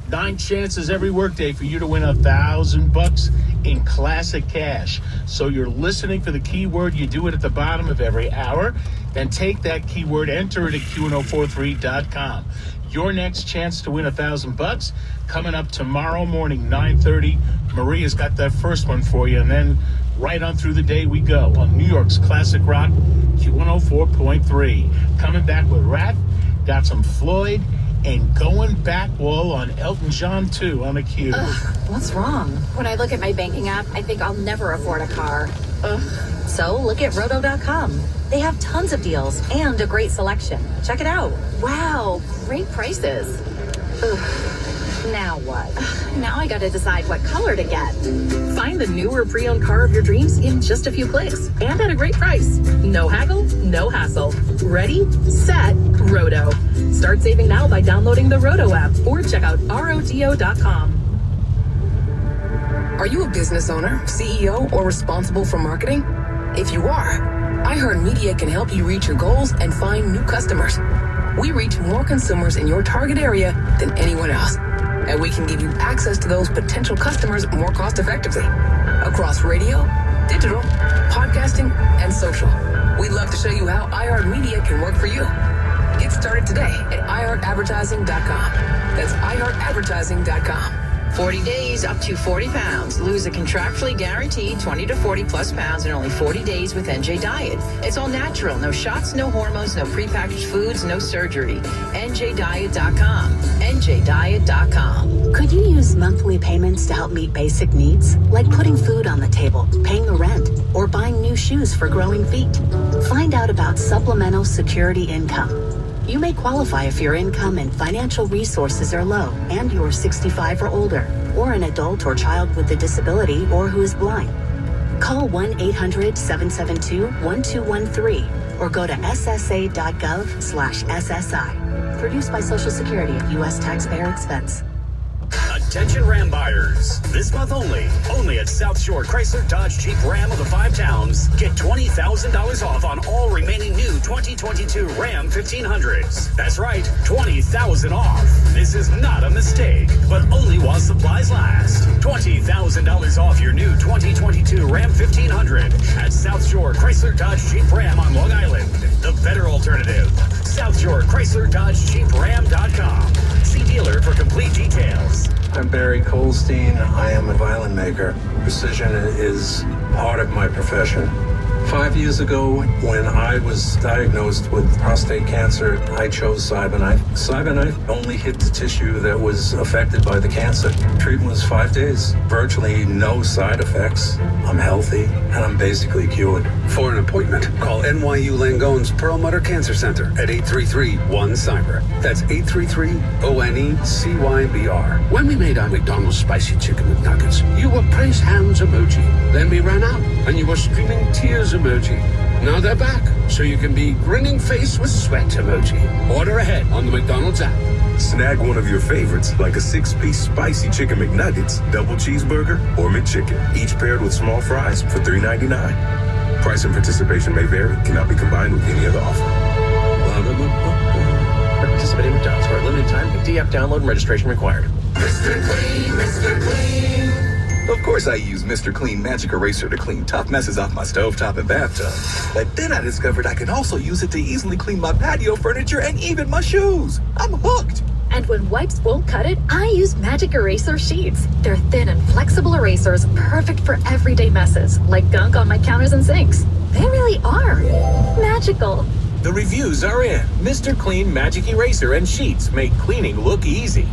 9 chances every workday for you to win $1,000 in classic cash. So you're listening for the keyword. You do it at the bottom of every hour. Then take that keyword, enter it at Q1043.com. Your next chance to win $1,000 coming up tomorrow morning, 9:30. Maria's got that first one for you, and then right on through the day we go on New York's Classic Rock, Q104.3. Coming back with Rat, got some Floyd, and going back wall on Elton John, too, on the Q. What's wrong? When I look at my banking app, I think I'll never afford a car. So look at Roto.com. They have tons of deals and a great selection. Check it out. Wow, great prices. Now what? Now I gotta decide what color to get. Find the new or pre-owned car of your dreams in just a few clicks and at a great price. No haggle, no hassle. Ready, set, Roto. Start saving now by downloading the Roto app or check out roto.com. Are you a business owner, CEO, or responsible for marketing? If you are, iHeartMedia can help you reach your goals and find new customers. We reach more consumers in your target area than anyone else, and we can give you access to those potential customers more cost-effectively across radio, digital, podcasting, and social. We'd love to show you how iHeartMedia can work for you. Get started today at iHeartAdvertising.com. That's iHeartAdvertising.com. 40 days, up to 40 pounds. Lose a contractually guaranteed 20 to 40 plus pounds in only 40 days with NJ Diet. It's all natural. No shots, no hormones, no prepackaged foods, no surgery. NJDiet.com. NJDiet.com. Could you use monthly payments to help meet basic needs? Like putting food on the table, paying the rent, or buying new shoes for growing feet? Find out about supplemental security income. You may qualify if your income and financial resources are low and you're 65 or older, or an adult or child with a disability or who is blind. Call 1-800-772-1213 or go to ssa.gov/SSI. Produced by Social Security at U.S. taxpayer expense. Attention Ram buyers. This month only at South Shore Chrysler Dodge Jeep Ram of the 5 towns. Get $20,000 off on all remaining new 2022 Ram 1500s. That's right, $20,000 off. This is not a mistake, but only while supplies last. $20,000 off your new 2022 Ram 1500 at South Shore Chrysler Dodge Jeep Ram on Long Island. The better alternative. South Shore Chrysler Dodge Jeep Ram.com. See dealer for complete details. I'm Barry Colstein. I am a violin maker. Precision is part of my profession. 5 years ago, when I was diagnosed with prostate cancer, I chose Cyberknife. Cyberknife only hit the tissue that was affected by the cancer. Treatment was 5 days, virtually no side effects. I'm healthy, and I'm basically cured. For an appointment, call NYU Langone's Perlmutter Cancer Center at 833-1-CYBER. That's 833-ONE-CYBR. When we made our McDonald's Spicy Chicken McNuggets, you were praise hands emoji. Then we ran out, and you were screaming tears emoji. Now they're back, so you can be grinning face with sweat emoji. Order ahead on the McDonald's app. Snag one of your favorites, like a 6-piece Spicy Chicken McNuggets, double cheeseburger, or McChicken, each paired with small fries for $3.99. Price and participation may vary, cannot be combined with any other offer. Participating McDonald's for a limited time. McD app download and registration required. Mr. Clean, Mr. Clean. Of course I use Mr. Clean Magic Eraser to clean tough messes off my stovetop and bathtub. But then I discovered I can also use it to easily clean my patio furniture and even my shoes. I'm hooked. And when wipes won't cut it, I use Magic Eraser Sheets. They're thin and flexible erasers, perfect for everyday messes, like gunk on my counters and sinks. They really are magical. The reviews are in. Mr. Clean Magic Eraser and Sheets make cleaning look easy.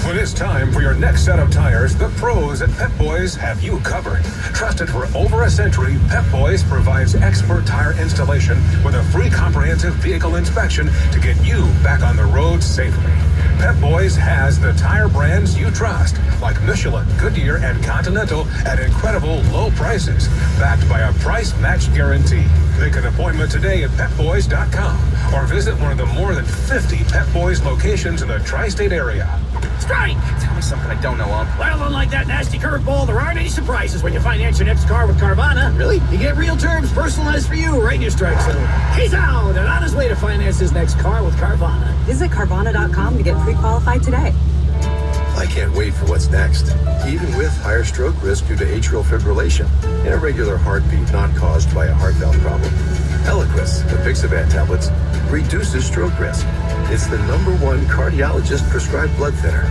When it's time for your next set of tires, the pros at Pep Boys have you covered. Trusted for over a century, Pep Boys provides expert tire installation with a free comprehensive vehicle inspection to get you back on the road safely. Pep Boys has the tire brands you trust, like Michelin, Goodyear, and Continental at incredible low prices, backed by a price match guarantee. Make an appointment today at pepboys.com or visit one of the more than 50 Pep Boys locations in the tri-state area. Strike! Tell me something I don't know of. Well, unlike that nasty curveball, there aren't any surprises when you finance your next car with Carvana. Really? You get real terms personalized for you right in your strike zone. He's out and on his way to finance his next car with Carvana. Visit Carvana.com to get pre-qualified today. can't wait for what's next. Even with higher stroke risk due to atrial fibrillation, irregular heartbeat not caused by a heart valve problem. Eliquis, the Pixaban tablets, reduces stroke risk. It's the #1 cardiologist prescribed blood thinner.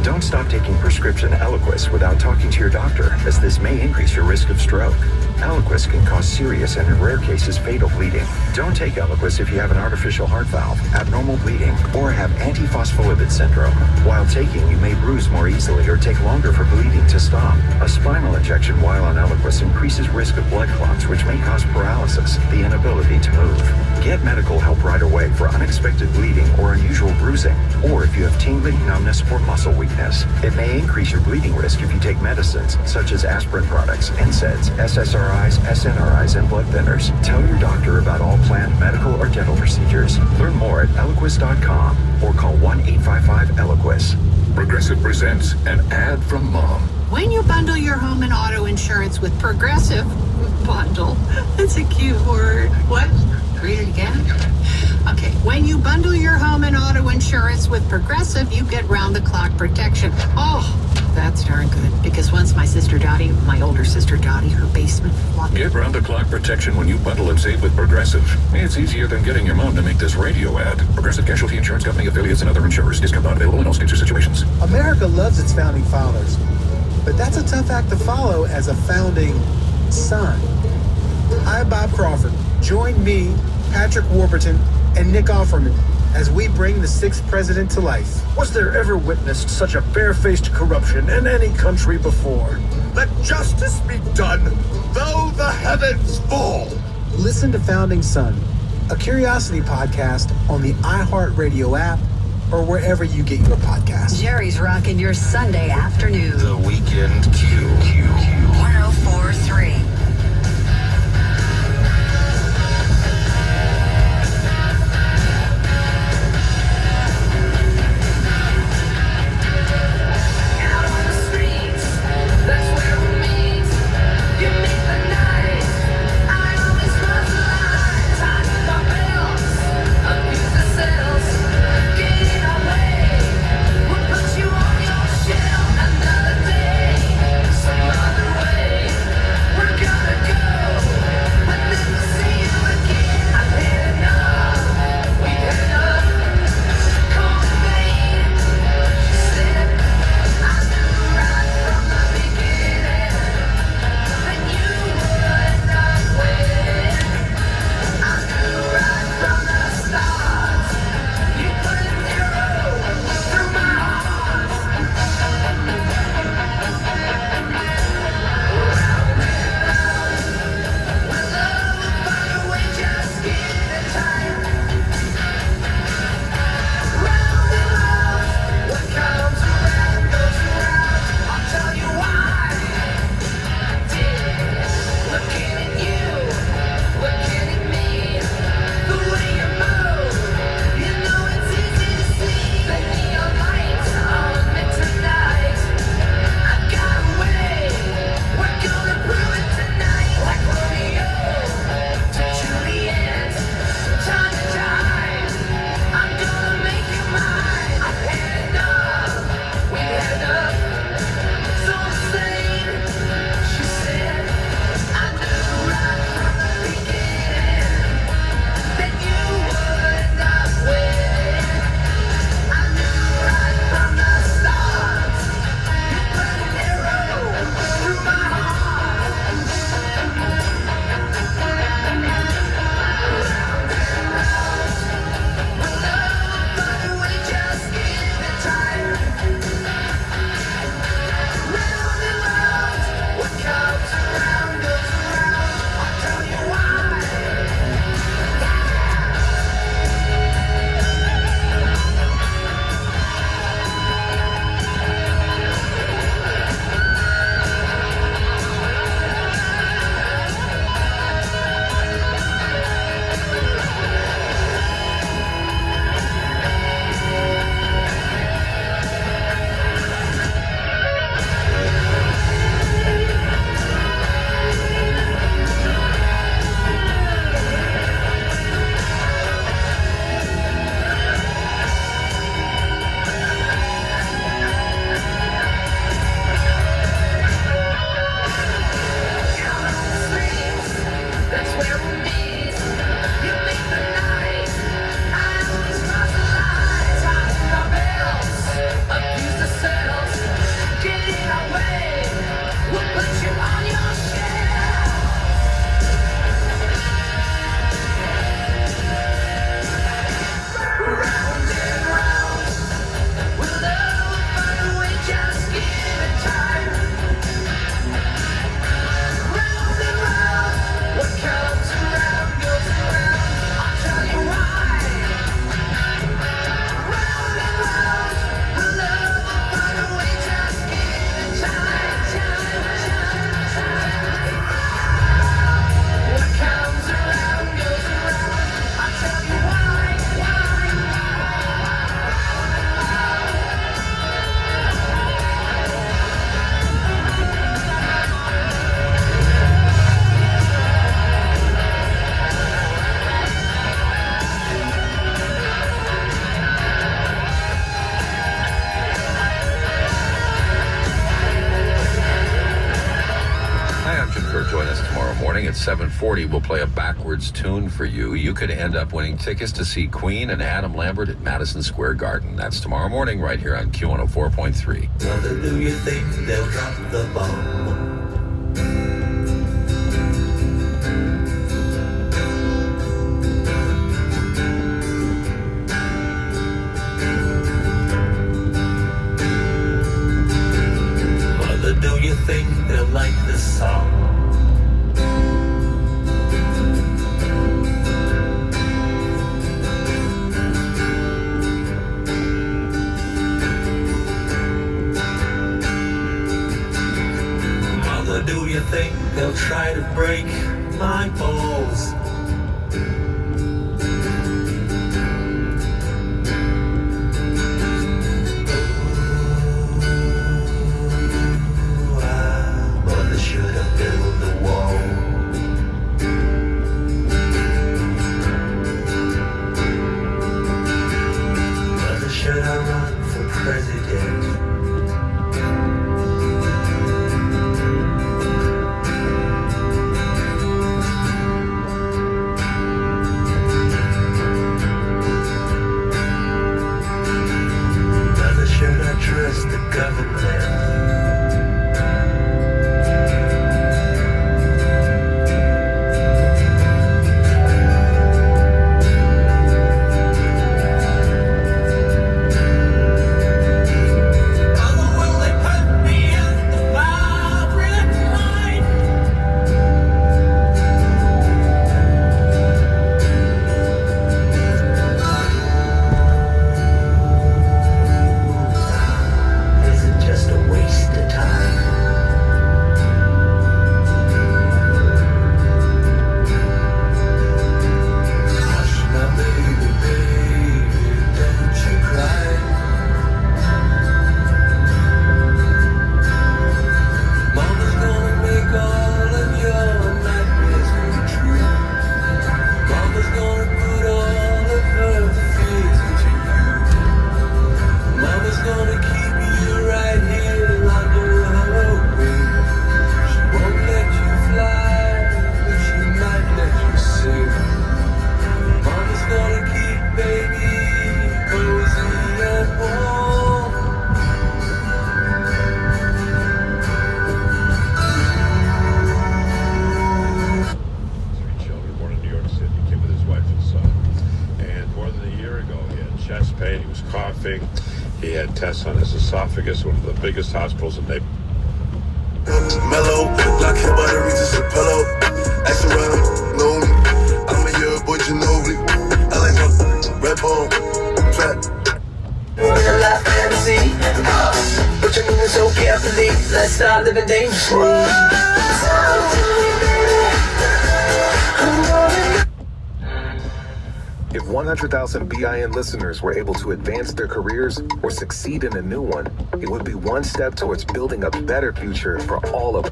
Don't stop taking prescription Eliquis without talking to your doctor, as this may increase your risk of stroke. Eliquis can cause serious and in rare cases fatal bleeding. Don't take Eliquis if you have an artificial heart valve, abnormal bleeding, or have antiphospholipid syndrome. While taking, you may bruise more easily or take longer for bleeding to stop. A spinal injection while on Eliquis increases risk of blood clots, which may cause paralysis, the inability to move. Get medical help right away for unexpected bleeding or unusual bruising, or if you have tingling, numbness, or muscle weakness. It may increase your bleeding risk if you take medicines such as aspirin products, NSAIDs, SSRIs, SNRIs, and blood thinners. Tell your doctor about all planned medical or dental procedures. Learn more at Eliquis.com or call 1-855-ELIQUIS. Progressive presents an ad from Mom. When you bundle your home and auto insurance with Progressive, bundle, that's a cute word. What? Read it again? Okay, when you bundle your home and auto insurance with Progressive, you get round-the-clock protection. Oh, that's darn good, because once my older sister Dottie, her basement flooded. Get round-the-clock protection when you bundle and save with Progressive. It's easier than getting your mom to make this radio ad. Progressive Casualty Insurance Company, affiliates, and other insurers. Discount not available in all states or situations. America loves its founding fathers, but that's a tough act to follow as a founding son. I'm Bob Crawford. Join me, Patrick Warburton, and Nick Offerman as we bring the 6th president to life. Was there ever witnessed such a barefaced corruption in any country before? Let justice be done, though the heavens fall. Listen to Founding Son, a Curiosity podcast on the iHeartRadio app or wherever you get your podcasts. Jerry's rocking your Sunday afternoon. The Weekend Q. 104.3. Another day, some other way. We're morning at 7:40, we'll play a backwards tune for you. You could end up winning tickets to see Queen and Adam Lambert at Madison Square Garden. That's tomorrow morning right here on Q104.3. Mother, do you think they'll drop the bomb? Mother, do you think they'll like this song? Do you think they'll try to break my balls? Mother should have built the wall. Mother, should I run for president? Trust the government. He had tests on his esophagus, one of the biggest hospitals in Naples. Mellow, like him by the reasons to pillow. Ask around, know me. I'm a year boy, Ginobili. I like my red bone, fat. Real life fantasy, but you're moving so carefully. Let's start living dangerously. If 100,000 BIN listeners were able to advance their careers or succeed in a new one, it would be one step towards building a better future for all of us.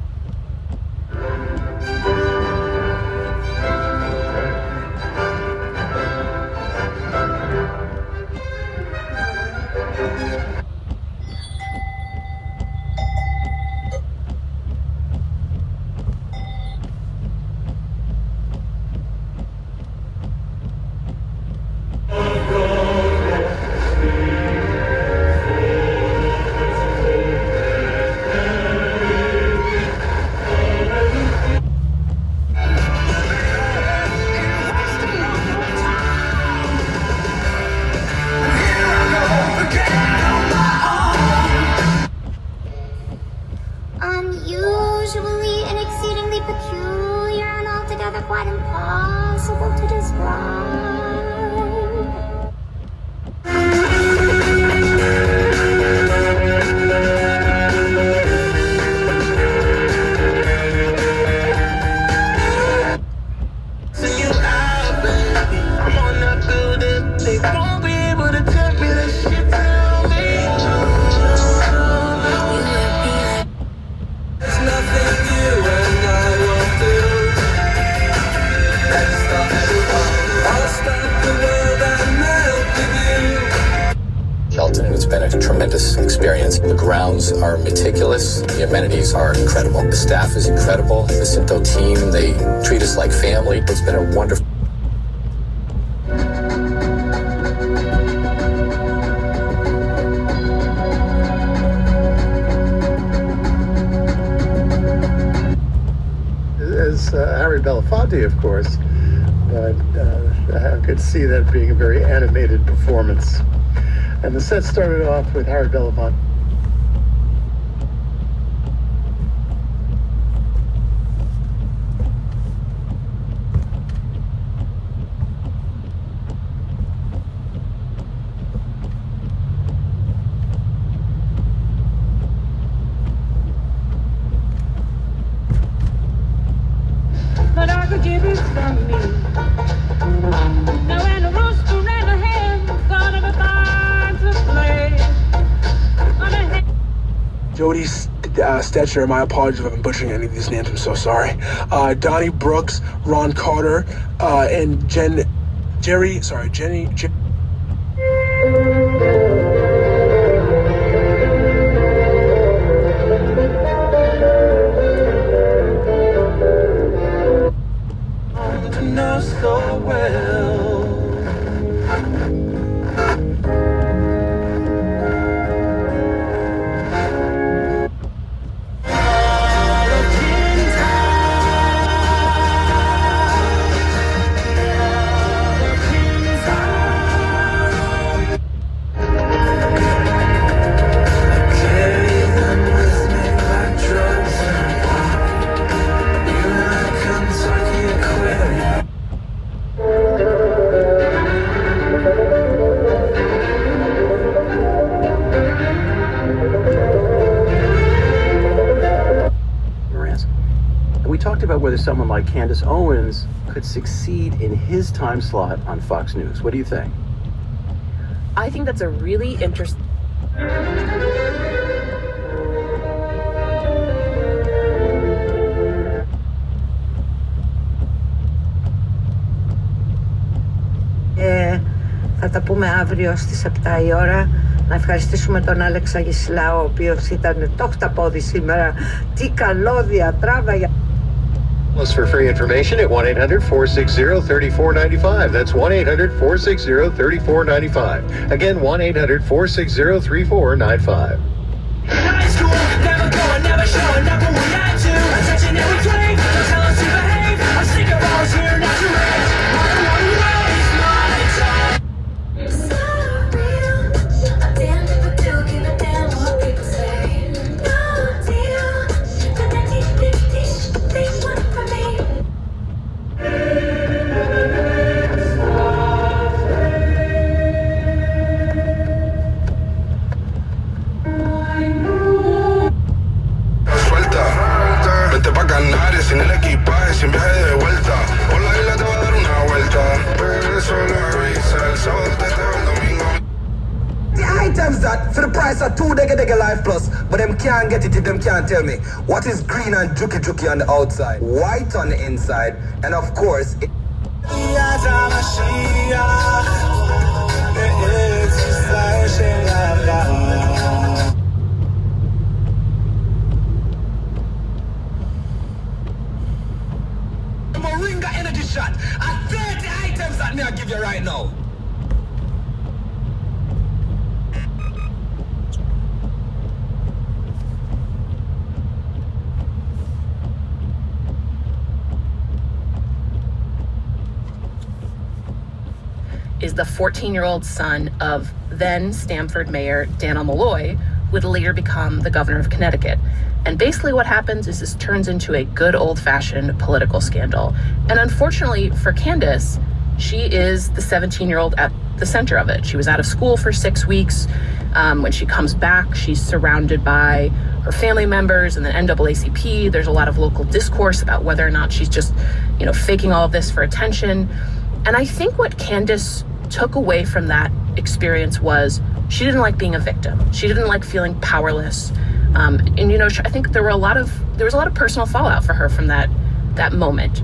experience. The grounds are meticulous. The amenities are incredible. The staff is incredible. The Cinto team, they treat us like family. It's been a wonderful... As Harry Belafonte, of course, but I could see that being a very animated performance. And the set started off with Harry Belafonte. But I could give you some of me. Now and a rooster and a hen gonna be fine to play. Jody Stetcher, my apologies if I'm butchering any of these names, I'm so sorry. Donnie Brooks, Ron Carter, and Jenny. Know so well. We talked about whether someone like Candace Owens could succeed in his time slot on Fox News. What do you think? I think that's a really interesting... Θα τα πούμε αύριο στις 7 η ώρα. Να ευχαριστήσουμε τον Άλεξ Αγισλάου, ο οποίος ήταν το χταπόδι σήμερα. Τι καλώδια τράβαγε. For free information at 1-800-460-3495. That's 1-800-460-3495. Again, 1-800-460-3495. High school, never going, never showing up when we had to. Attention every day, tell us to behave. I'm sick of all this here, not to rage. I don't want to waste my time. It's not real. I'm damned if I do, give a damn what people say. No deal. The 1950s, they want from me. Vente pa' Canarias sin el equipaje, sin viaje de vuelta. Por la isla te va a dar una vuelta. Regreso la visa, el sábado te el domingo. The items that for the price of 2 Dega Life Plus, but them can't get it if them can't tell me what is green and juki on the outside, white on the inside, and of course. Moringa energy shot. I 30 items that me I give you right now. Is the 14-year-old son of then Stamford Mayor Daniel Malloy, would later become the governor of Connecticut. And basically what happens is this turns into a good old-fashioned political scandal. And unfortunately for Candace, she is the 17-year-old at the center of it. She was out of school for 6 weeks. When she comes back, she's surrounded by her family members and the NAACP. There's a lot of local discourse about whether or not she's just, faking all of this for attention. And I think what Candace took away from that experience was she didn't like being a victim. She didn't like feeling powerless. I think there was a lot of personal fallout for her from that that moment.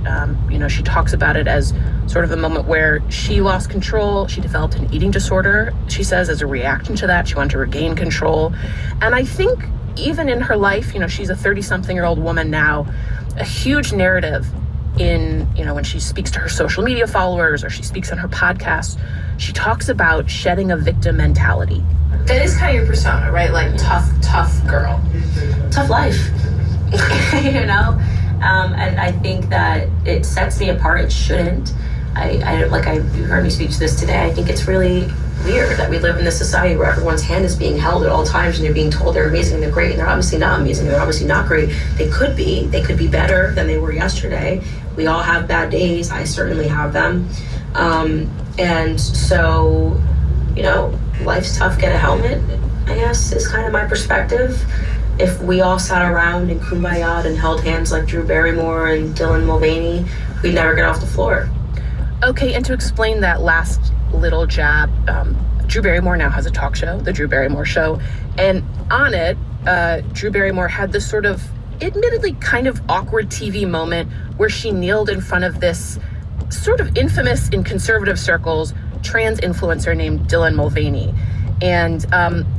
She talks about it as sort of the moment where she lost control. She developed an eating disorder, she says, as a reaction to that. She wanted to regain control. And I think even in her life, she's a 30-something-year-old woman now, a huge narrative in, when she speaks to her social media followers or she speaks on her podcast, she talks about shedding a victim mentality. That is kind of your persona, right? Like tough girl. Tough life. And I think that it sets me apart. It shouldn't. You heard me speak to this today. I think it's really weird that we live in this society where everyone's hand is being held at all times and they're being told they're amazing, they're great, and they're obviously not amazing, they're obviously not great. They could be better than they were yesterday. We all have bad days. I certainly have them. And so, life's tough, get a helmet, I guess, is kind of my perspective. If we all sat around and kumbaya'd and held hands like Drew Barrymore and Dylan Mulvaney, we'd never get off the floor. Okay, and to explain that last little jab, Drew Barrymore now has a talk show, The Drew Barrymore Show, and on it, Drew Barrymore had this sort of admittedly kind of awkward TV moment where she kneeled in front of this sort of infamous in conservative circles trans influencer named Dylan Mulvaney. And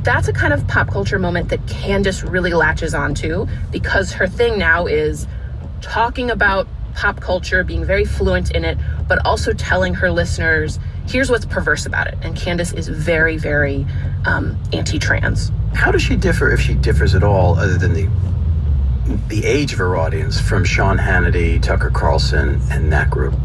that's a kind of pop culture moment that Candace really latches onto, because her thing now is talking about pop culture, being very fluent in it, but also telling her listeners, here's what's perverse about it. And Candace is very, very anti-trans. How does she differ, if she differs at all, other than the age of her audience, from Sean Hannity, Tucker Carlson, and that group?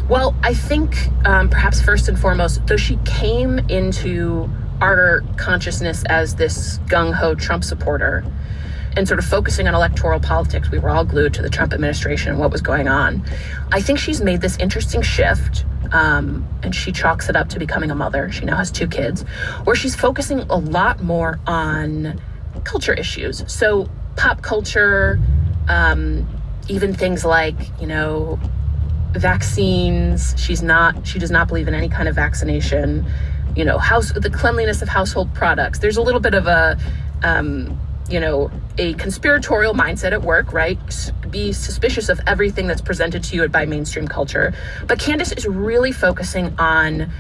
Well, I think perhaps first and foremost, though she came into our consciousness as this gung-ho Trump supporter and sort of focusing on electoral politics, we were all glued to the Trump administration and what was going on. I think she's made this interesting shift, and she chalks it up to becoming a mother. She now has 2 kids, where she's focusing a lot more on culture issues. So pop culture, even things like, vaccines. She does not believe in any kind of vaccination. The cleanliness of household products. There's a little bit of a conspiratorial mindset at work, right? Be suspicious of everything that's presented to you by mainstream culture. But Candace is really focusing on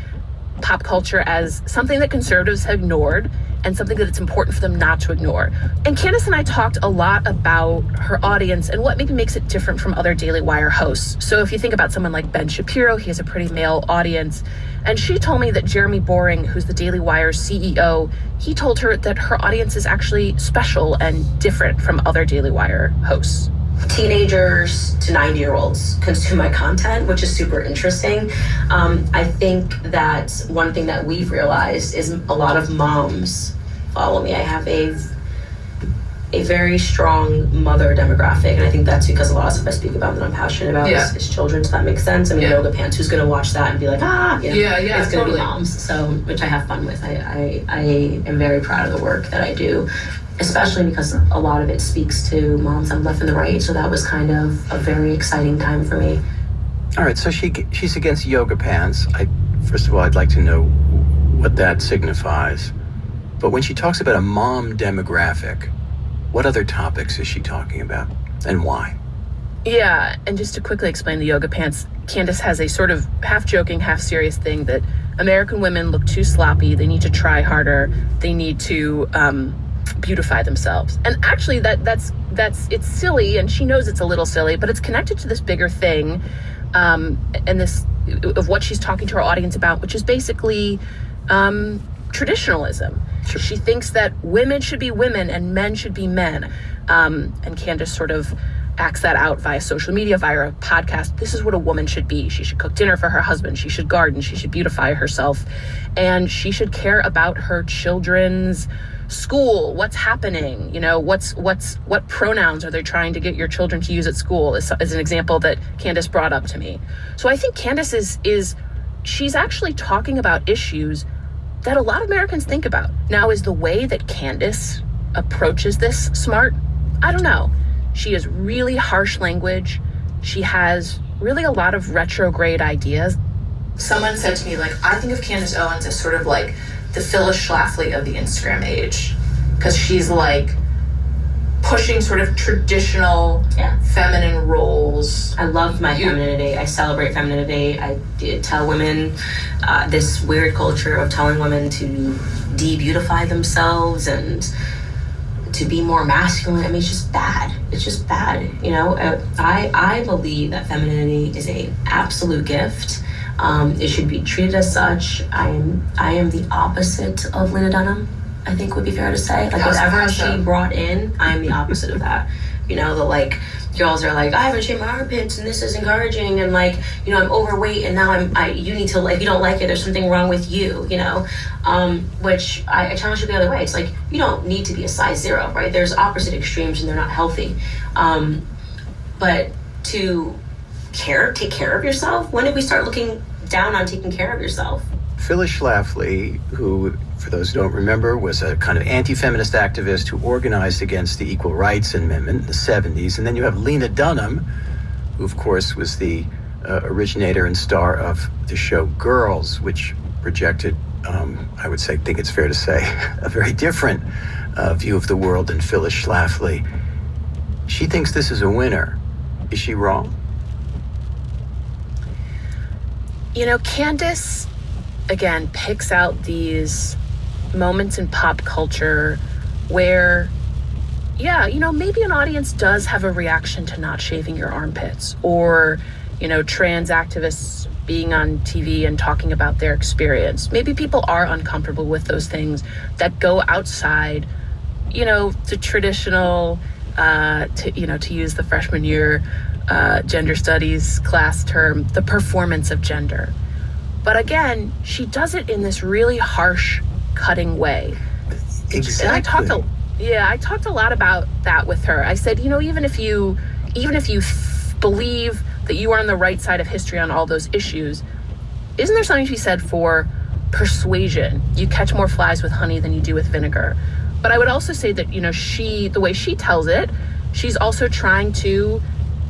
pop culture as something that conservatives have ignored and something that it's important for them not to ignore. And Candace and I talked a lot about her audience and what maybe makes it different from other Daily Wire hosts. So if you think about someone like Ben Shapiro, he has a pretty male audience. And she told me that Jeremy Boring, who's the Daily Wire's CEO, he told her that her audience is actually special and different from other Daily Wire hosts. Teenagers to 90-year-olds consume my content, which is super interesting. I think that one thing that we've realized is a lot of moms follow me. I have a very strong mother demographic, and I think that's because a lot of stuff I speak about that I'm passionate about is children, so that makes sense. I mean, Yoga Pants, who's going to watch that and be like, it's going to be moms, so, which I have fun with. I am very proud of the work that I do, especially because a lot of it speaks to moms on the left and the right, so that was kind of a very exciting time for me. All right, so she's against Yoga Pants. First of all, I'd like to know what that signifies. But when she talks about a mom demographic, what other topics is she talking about, and why? Yeah, and just to quickly explain the Yoga Pants, Candace has a sort of half-joking, half-serious thing that American women look too sloppy, they need to try harder, they need to beautify themselves. And actually that's it's silly, and she knows it's a little silly, but it's connected to this bigger thing, and this of what she's talking to her audience about, which is basically traditionalism. Sure. She thinks that women should be women and men should be men. And Candace sort of acts that out via social media, via a podcast. This is what a woman should be. She should cook dinner for her husband. She should garden. She should beautify herself. And she should care about her children's school, what's happening, what pronouns are they trying to get your children to use at school is an example that Candace brought up to me. So I think Candace she's actually talking about issues that a lot of Americans think about. Now, is the way that Candace approaches this smart? I don't know. She has really harsh language. She has really a lot of retrograde ideas. Someone said to me, I think of Candace Owens as sort of like the Phyllis Schlafly of the Instagram age, because she's putting pushing sort of traditional feminine roles. I love my femininity. I celebrate femininity. I tell women this weird culture of telling women to de-beautify themselves and to be more masculine. I mean, it's just bad. It's just bad. You know, I believe that femininity is a absolute gift. It should be treated as such. I am the opposite of Lena Dunham, I think would be fair to say. Like, whatever she brought in, I'm the opposite of that. You know, the like girls are like, I haven't shaved my armpits and this is encouraging, and like, you know, I'm overweight and now you need to, like, you don't like it, there's something wrong with you, you know, which I challenge you the other way. It's like, you don't need to be a size 0, right? There's opposite extremes and they're not healthy. But to take care of yourself, when did we start looking down on taking care of yourself? Phyllis Schlafly, who, for those who don't remember, was a kind of anti-feminist activist who organized against the Equal Rights Amendment in the 70s. And then you have Lena Dunham, who, of course, was the originator and star of the show Girls, which projected, I would say, think it's fair to say, a very different view of the world than Phyllis Schlafly. She thinks this is a winner. Is she wrong? You know, Candace, again, picks out these moments in pop culture where, yeah, you know, maybe an audience does have a reaction to not shaving your armpits, or, you know, trans activists being on TV and talking about their experience. Maybe people are uncomfortable with those things that go outside, you know, the traditional, to use the freshman year gender studies class term, the performance of gender. But again, she does it in this really harsh, cutting way. Exactly. And I talked a lot about that with her. I said, you know, even if you believe that you are on the right side of history on all those issues, isn't there something she said for persuasion? You catch more flies with honey than you do with vinegar. But I would also say that, you know, the way she tells it, she's also trying to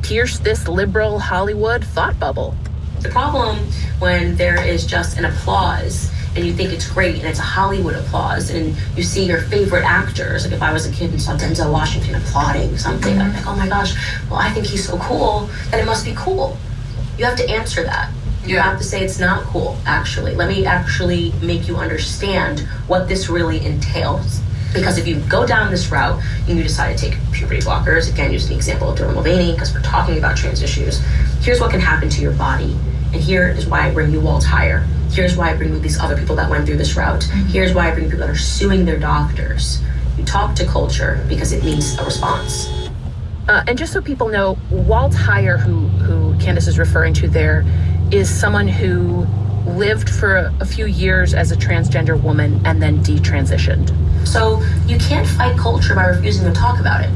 pierce this liberal Hollywood thought bubble. The problem when there is just an applause and you think it's great and it's a Hollywood applause and you see your favorite actors, like if I was a kid and saw Denzel Washington applauding something, I'm like, oh my gosh, well, I think he's so cool that it must be cool. You have to answer that. You have to say it's not cool, actually. Let me actually make you understand what this really entails. Because if you go down this route and you decide to take puberty blockers, again, using the example of Dylan Mulvaney, because we're talking about trans issues, here's what can happen to your body. And here is why I bring you Walt Heyer. Here's why I bring you these other people that went through this route. Here's why I bring people that are suing their doctors. You talk to culture because it needs a response. And just so people know, Walt Heyer, who Candace is referring to there, is someone who lived for a few years as a transgender woman and then detransitioned. So you can't fight culture by refusing to talk about it.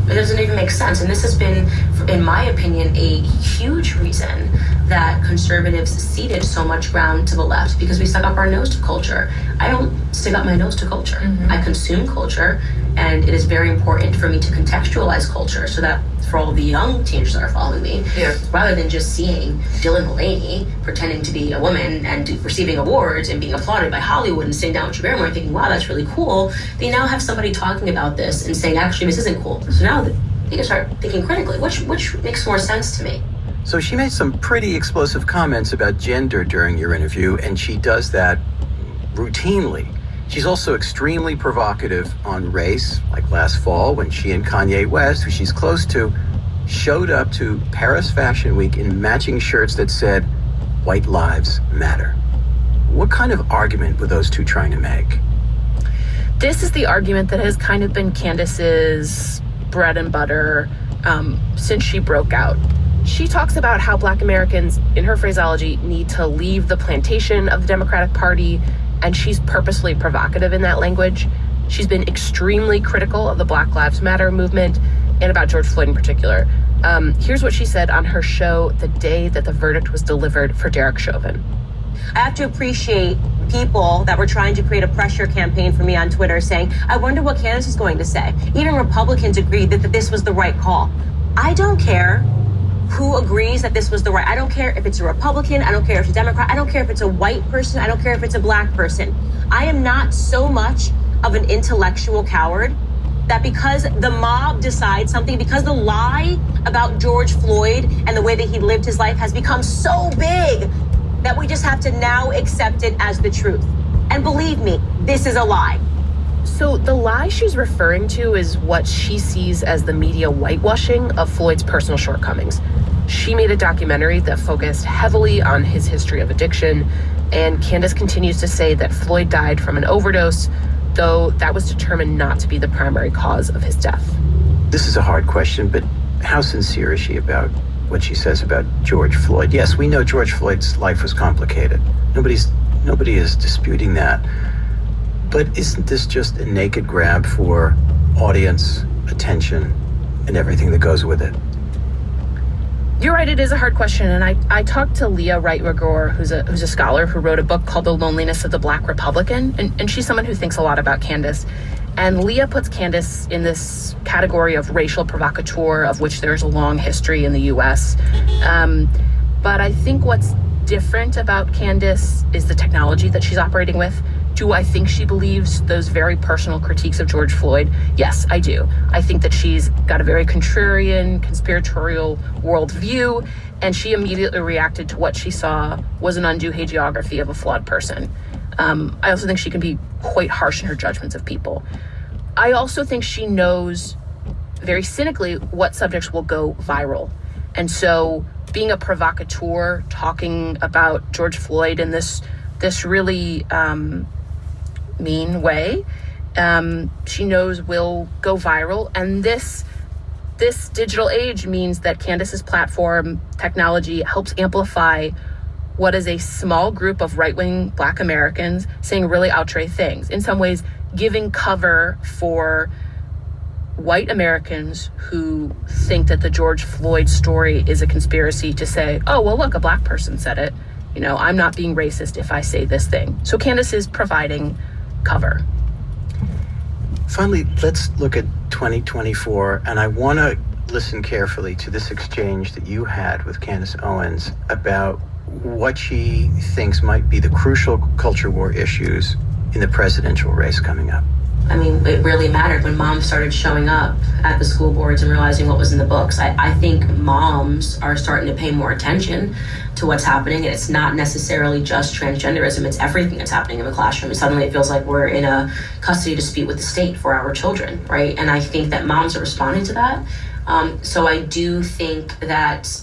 It doesn't even make sense. And this has been, in my opinion, a huge reason that conservatives ceded so much ground to the left, because we stuck up our nose to culture. I don't stick up my nose to culture. I consume culture, and it is very important for me to contextualize culture so that for all the young teenagers that are following me, rather than just seeing Dylan Mulvaney pretending to be a woman and receiving awards and being applauded by Hollywood and sitting down with Drew Barrymore and thinking, wow, that's really cool, they now have somebody talking about this and saying, actually, this isn't cool. So now they can start thinking critically, which makes more sense to me. So she made some pretty explosive comments about gender during your interview, and she does that routinely. She's also extremely provocative on race, like last fall when she and Kanye West, who she's close to, showed up to Paris Fashion Week in matching shirts that said, "White Lives Matter." What kind of argument were those two trying to make? This is the argument that has kind of been Candace's bread and butter since she broke out. She talks about how Black Americans, in her phraseology, need to leave the plantation of the Democratic Party, and she's purposely provocative in that language. She's been extremely critical of the Black Lives Matter movement and about George Floyd in particular. Here's what she said on her show the day that the verdict was delivered for Derek Chauvin. I have to appreciate people that were trying to create a pressure campaign for me on Twitter saying, I wonder what Candace is going to say. Even Republicans agreed that this was the right call. I don't care who agrees that this was the right. I don't care if it's a Republican. I don't care if it's a Democrat. I don't care if it's a white person. I don't care if it's a Black person. I am not so much of an intellectual coward that because the mob decides something, because the lie about George Floyd and the way that he lived his life has become so big that we just have to now accept it as the truth. And believe me, this is a lie. So the lie she's referring to is what she sees as the media whitewashing of Floyd's personal shortcomings. She made a documentary that focused heavily on his history of addiction, and Candace continues to say that Floyd died from an overdose, though that was determined not to be the primary cause of his death. This is a hard question, but how sincere is she about what she says about George Floyd? Yes, we know George Floyd's life was complicated. Nobody is disputing that. But isn't this just a naked grab for audience, attention, and everything that goes with it? You're right, it is a hard question, and I talked to Leah Wright-Rigueur, who's a scholar who wrote a book called The Loneliness of the Black Republican, and she's someone who thinks a lot about Candace. And Leah puts Candace in this category of racial provocateur, of which there's a long history in the U.S. But I think what's different about Candace is the technology that she's operating with. Do I think she believes those very personal critiques of George Floyd? Yes, I do. I think that she's got a very contrarian, conspiratorial worldview, and she immediately reacted to what she saw was an undue hagiography of a flawed person. I also think she can be quite harsh in her judgments of people. I also think she knows very cynically what subjects will go viral. And so being a provocateur, talking about George Floyd in this really mean way, she knows will go viral. And this digital age means that Candace's platform technology helps amplify what is a small group of right-wing Black Americans saying really outre things. In some ways, giving cover for white Americans who think that the George Floyd story is a conspiracy to say, oh, well, look, a Black person said it. You know, I'm not being racist if I say this thing. So Candace is providing cover. Finally, let's look at 2024, and I want to listen carefully to this exchange that you had with Candace Owens about what she thinks might be the crucial culture war issues in the presidential race coming up. I mean, it really mattered when moms started showing up at the school boards and realizing what was in the books. I think moms are starting to pay more attention to what's happening. And it's not necessarily just transgenderism. It's everything that's happening in the classroom. And suddenly it feels like we're in a custody dispute with the state for our children, right? And I think that moms are responding to that. So I do think that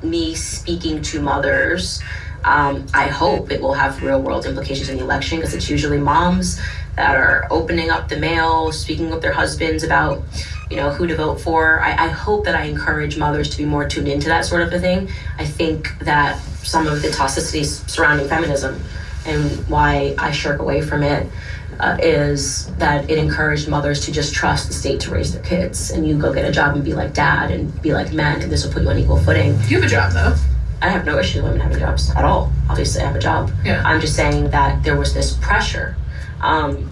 me speaking to mothers, I hope it will have real world implications in the election, because it's usually moms that are opening up the mail, speaking with their husbands about, you know, who to vote for. I hope that I encourage mothers to be more tuned into that sort of a thing. I think that some of the toxicities surrounding feminism and why I shirk away from it is that it encouraged mothers to just trust the state to raise their kids. And you go get a job and be like dad and be like men, and this will put you on equal footing. You have a job, though. I have no issue with women having jobs at all. Obviously, I have a job. Yeah. I'm just saying that there was this pressure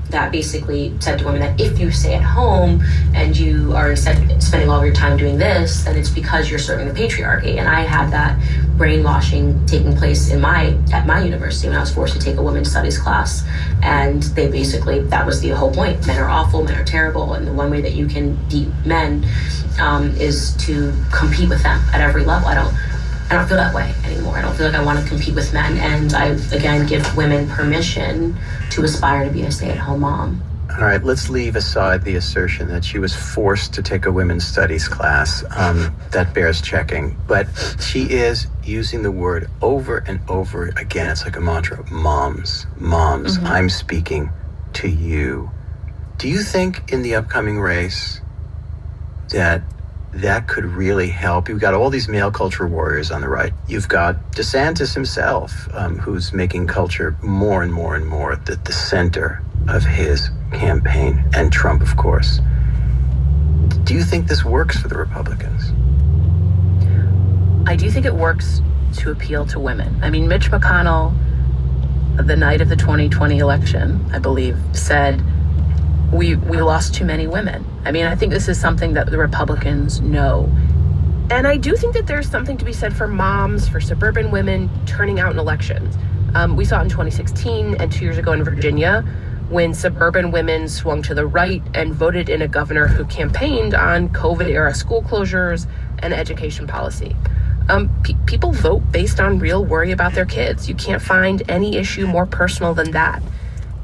that basically said to women that if you stay at home and you are instead spending all of your time doing this, then it's because you're serving the patriarchy. And I had that brainwashing taking place at my university when I was forced to take a women's studies class. And they basically, that was the whole point. Men are awful, men are terrible, and the one way that you can beat men is to compete with them at every level. I don't feel that way anymore. I don't feel like I want to compete with men. And I, again, give women permission to aspire to be a stay-at-home mom. All right, let's leave aside the assertion that she was forced to take a women's studies class. That bears checking. But she is using the word over and over again. It's like a mantra. Moms, mm-hmm. I'm speaking to you. Do you think in the upcoming race that could really help? You've got all these male culture warriors on the right. You've got DeSantis himself, who's making culture more and more and more the center of his campaign, and Trump, of course. Do you think this works for the Republicans? I do think it works to appeal to women. I mean, Mitch McConnell, the night of the 2020 election, I believe, said, we lost too many women. I mean, I think this is something that the Republicans know. And I do think that there's something to be said for moms, for suburban women turning out in elections. We saw it in 2016 and 2 years ago in Virginia, when suburban women swung to the right and voted in a governor who campaigned on COVID-era school closures and education policy. People vote based on real worry about their kids. You can't find any issue more personal than that.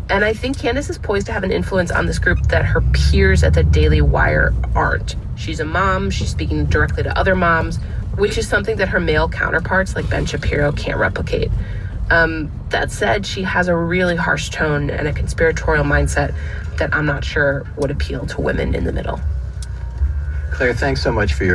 And I think Candace is poised to have an influence on this group that her peers at the Daily Wire aren't. She's a mom. She's speaking directly to other moms, which is something that her male counterparts like Ben Shapiro can't replicate. That said, she has a really harsh tone and a conspiratorial mindset that I'm not sure would appeal to women in the middle. Claire, thanks so much for your